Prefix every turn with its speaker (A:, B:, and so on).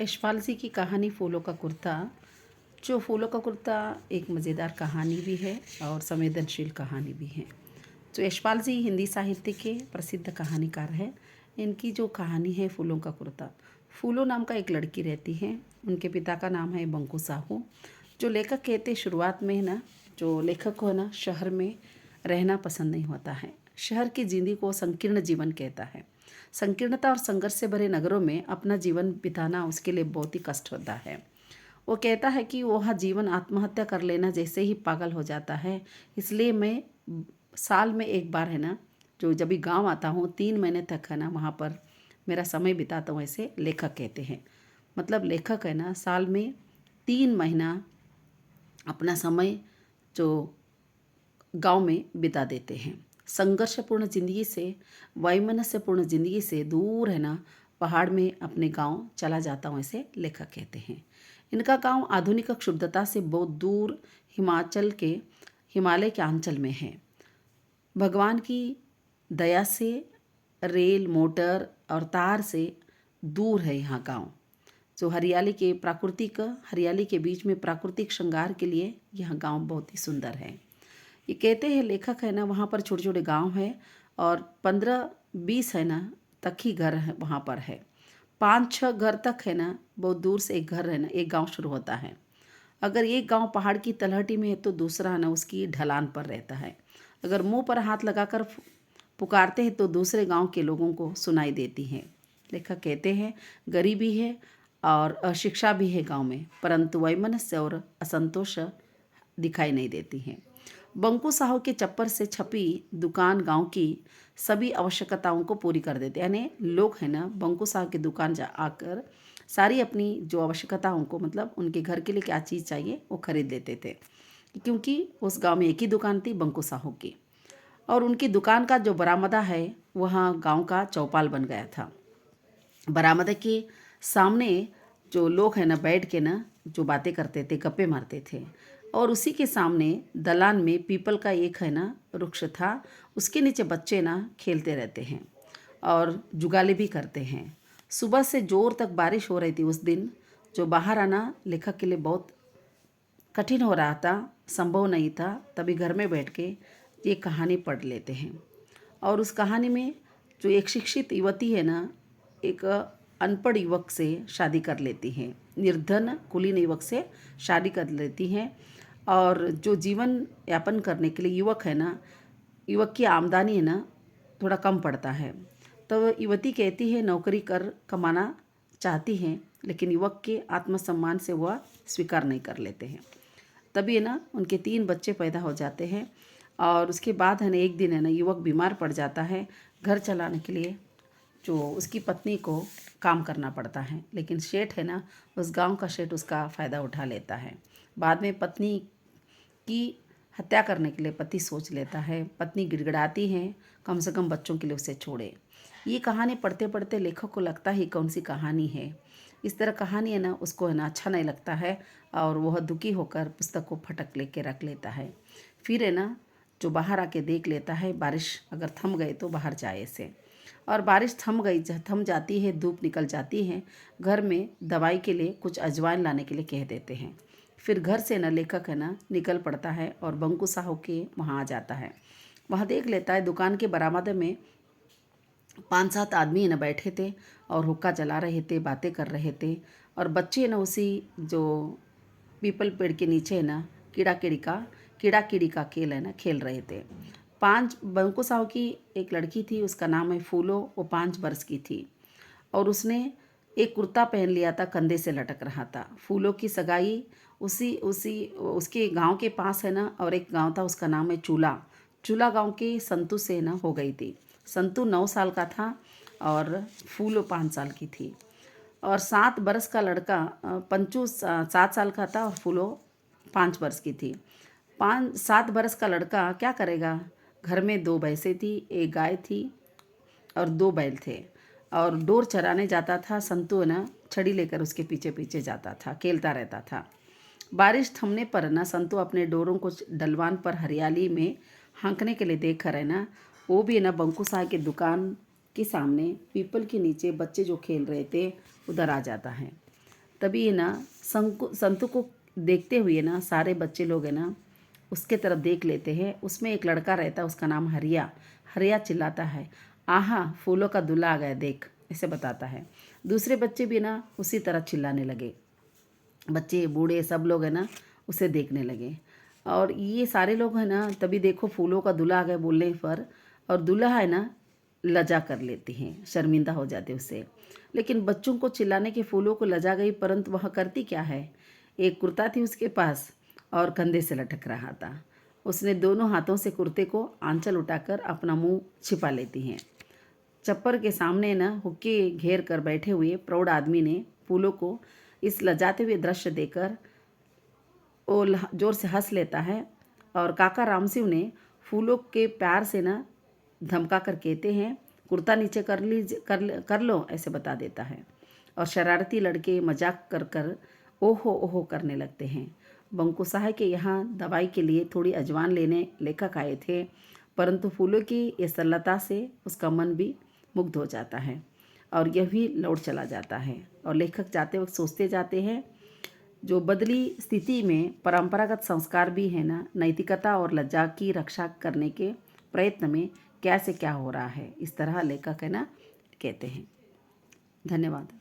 A: यशपाल जी की कहानी फूलों का कुर्ता। जो फूलों का कुर्ता एक मज़ेदार कहानी भी है और संवेदनशील कहानी भी है। जो यशपाल जी हिंदी साहित्य के प्रसिद्ध कहानीकार हैं। इनकी जो कहानी है फूलों का कुर्ता, फूलों नाम का एक लड़की रहती है। उनके पिता का नाम है बंकू साहू। जो लेखक कहते शुरुआत में ना, जो लेखक को ना शहर में रहना पसंद नहीं होता है। शहर की जिंदगी को संकीर्ण जीवन कहता है। संकीर्णता और संघर्ष से भरे नगरों में अपना जीवन बिताना उसके लिए बहुत ही कष्ट होता है। वो कहता है कि वह जीवन आत्महत्या कर लेना जैसे ही पागल हो जाता है। इसलिए मैं साल में एक बार है ना, जो जब भी गांव आता हूँ 3 महीने तक है ना वहाँ पर मेरा समय बिताता हूँ, ऐसे लेखक कहते हैं। मतलब लेखक है ना साल में 3 महीना अपना समय जो गांव में बिता देते हैं। संघर्षपूर्ण ज़िंदगी से, वैमनस्यपूर्ण ज़िंदगी से दूर है ना पहाड़ में अपने गांव चला जाता हूँ, ऐसे लेखक कहते हैं। इनका गांव आधुनिक क्षुब्धता से बहुत दूर हिमालय के आंचल में है। भगवान की दया से रेल, मोटर और तार से दूर है यहाँ गांव। जो हरियाली के बीच में प्राकृतिक श्रृंगार के लिए यह गांव बहुत ही सुंदर है। ये कहते हैं लेखक है ना वहाँ पर छोटे छोटे गांव है और 15-20 है ना तक ही घर है वहाँ पर है। 5-6 घर तक है ना, बहुत दूर से एक घर है ना, एक गांव शुरू होता है। अगर एक गांव पहाड़ की तलहटी में है तो दूसरा है ना उसकी ढलान पर रहता है। अगर मुंह पर हाथ लगाकर पुकारते हैं तो दूसरे गांव के लोगों को सुनाई देती है। लेखक कहते हैं गरीबी है और अशिक्षा भी है गांव में, परंतु वैमनस्य और असंतोष दिखाई नहीं देती हैं। बंकू साहू के चप्पर से छपी दुकान गांव की सभी आवश्यकताओं को पूरी कर देते, यानी लोग हैं ना बंकू साहू की दुकान जा आकर सारी अपनी जो आवश्यकताओं को, मतलब उनके घर के लिए क्या चीज़ चाहिए वो खरीद लेते थे। क्योंकि उस गांव में एक ही दुकान थी बंकू साहू की, और उनकी दुकान का जो बरामदा है वहाँ गांव का चौपाल बन गया था। बरामदे के सामने जो लोग हैं ना बैठ के ना जो बातें करते थे, गप्पे मारते थे। और उसी के सामने दलान में पीपल का एक है ना वृक्ष था, उसके नीचे बच्चे ना खेलते रहते हैं और जुगाली भी करते हैं। सुबह से जोर तक बारिश हो रही थी उस दिन। जो बाहर आना लेखक के लिए बहुत कठिन हो रहा था, संभव नहीं था। तभी घर में बैठ के ये कहानी पढ़ लेते हैं। और उस कहानी में जो एक शिक्षित युवती है ना एक अनपढ़ युवक से शादी कर लेती हैं, निर्धन कुलीन युवक से शादी कर लेती हैं। और जो जीवन यापन करने के लिए युवक है ना, युवक की आमदनी है ना थोड़ा कम पड़ता है। तो युवती कहती है नौकरी कर कमाना चाहती हैं, लेकिन युवक के आत्मसम्मान से वह स्वीकार नहीं कर लेते हैं। तभी है ना उनके 3 बच्चे पैदा हो जाते हैं। और उसके बाद है ना एक दिन है ना युवक बीमार पड़ जाता है। घर चलाने के लिए जो उसकी पत्नी को काम करना पड़ता है, लेकिन सेठ है ना उस गांव का सेठ उसका फ़ायदा उठा लेता है। बाद में पत्नी की हत्या करने के लिए पति सोच लेता है। पत्नी गिड़गिड़ाती है कम से कम बच्चों के लिए उसे छोड़े। ये कहानी पढ़ते पढ़ते लेखक को लगता है कौन सी कहानी है। इस तरह कहानी है ना उसको है ना अच्छा नहीं लगता है और वह दुखी होकर पुस्तक को फटक लेके रख लेता है। फिर है ना जो बाहर आके देख लेता है बारिश अगर थम गए तो बाहर जाए से। और बारिश थम जाती है, धूप निकल जाती है। घर में दवाई के लिए कुछ अजवाइन लाने के लिए कह देते हैं। फिर घर से ना लेखक है ना निकल पड़ता है और बंकू साहू के वहाँ आ जाता है। वहाँ देख लेता है दुकान के बरामदे में 5-7 आदमी है ना बैठे थे और हुक्का जला रहे थे, बातें कर रहे थे। और बच्चे ना उसी जो पीपल पेड़ के नीचे है ना कीड़ा कीड़ी का खेल है ना खेल रहे थे। बंकू साहू की एक लड़की थी, उसका नाम है फूलो। वो 5 वर्ष की थी और उसने एक कुर्ता पहन लिया था, कंधे से लटक रहा था। फूलों की सगाई उसी उसी उसके गांव के पास है ना, और एक गांव था उसका नाम है चूला। चूला गांव के संतू से ना हो गई थी। संतू 9 साल का था और फूलो 5 साल की थी। और 7 बरस का लड़का पंचू 7 साल का था और फूलो 5 वर्ष की थी। 7 बरस का लड़का क्या करेगा। घर में 2 भैंसें थी, एक गाय थी और 2 बैल थे। और डोर चराने जाता था। संतु ना छड़ी लेकर उसके पीछे पीछे जाता था, खेलता रहता था। बारिश थमने पर ना संतु अपने डोरों को डलवान पर हरियाली में हाँकने के लिए देख कर है ना, वो भी ना बंकू साह की दुकान के सामने पीपल के नीचे बच्चे जो खेल रहे थे उधर आ जाता है। तभी है ना संतु को देखते हुए ना सारे बच्चे लोग है ना उसके तरफ देख लेते हैं। उसमें एक लड़का रहता है, उसका नाम हरिया। हरिया चिल्लाता है, आहा फूलों का दूल्हा आ गया देख, ऐसे बताता है। दूसरे बच्चे भी ना उसी तरह चिल्लाने लगे। बच्चे बूढ़े सब लोग है ना उसे देखने लगे। और ये सारे लोग हैं ना तभी देखो फूलों का दूल्हा आ गया बोलने पर, और दूल्हा है ना लजा कर लेती हैं, शर्मिंदा हो जाते उससे। लेकिन बच्चों को चिल्लाने के फूलों को लजा गई, परंतु वह करती क्या है। एक कुर्ता थी उसके पास और कंधे से लटक रहा था। उसने दोनों हाथों से कुर्ते को आंचल उठाकर अपना मुंह छिपा लेती हैं। चप्पर के सामने न हुक्के घेर कर बैठे हुए प्रौढ़ आदमी ने फूलों को इस लजाते हुए दृश्य देकर वो जोर से हंस लेता है। और काका रामसिंह ने फूलों के प्यार से न धमका कर कहते हैं, कुर्ता नीचे कर लीजिए, कर लो, ऐसे बता देता है। और शरारती लड़के मजाक कर कर ओहो ओहो करने लगते हैं। बंकू साहब के यहाँ दवाई के लिए थोड़ी अजवान लेने लेखक आए थे, परंतु फूलों की इस सरलता से उसका मन भी मुग्ध हो जाता है और यह भी लौट चला जाता है। और लेखक जाते वक्त सोचते जाते हैं, जो बदली स्थिति में परंपरागत संस्कार भी है ना नैतिकता और लज्जा की रक्षा करने के प्रयत्न में क्या से क्या हो रहा है। इस तरह लेखक है ना कहते हैं। धन्यवाद।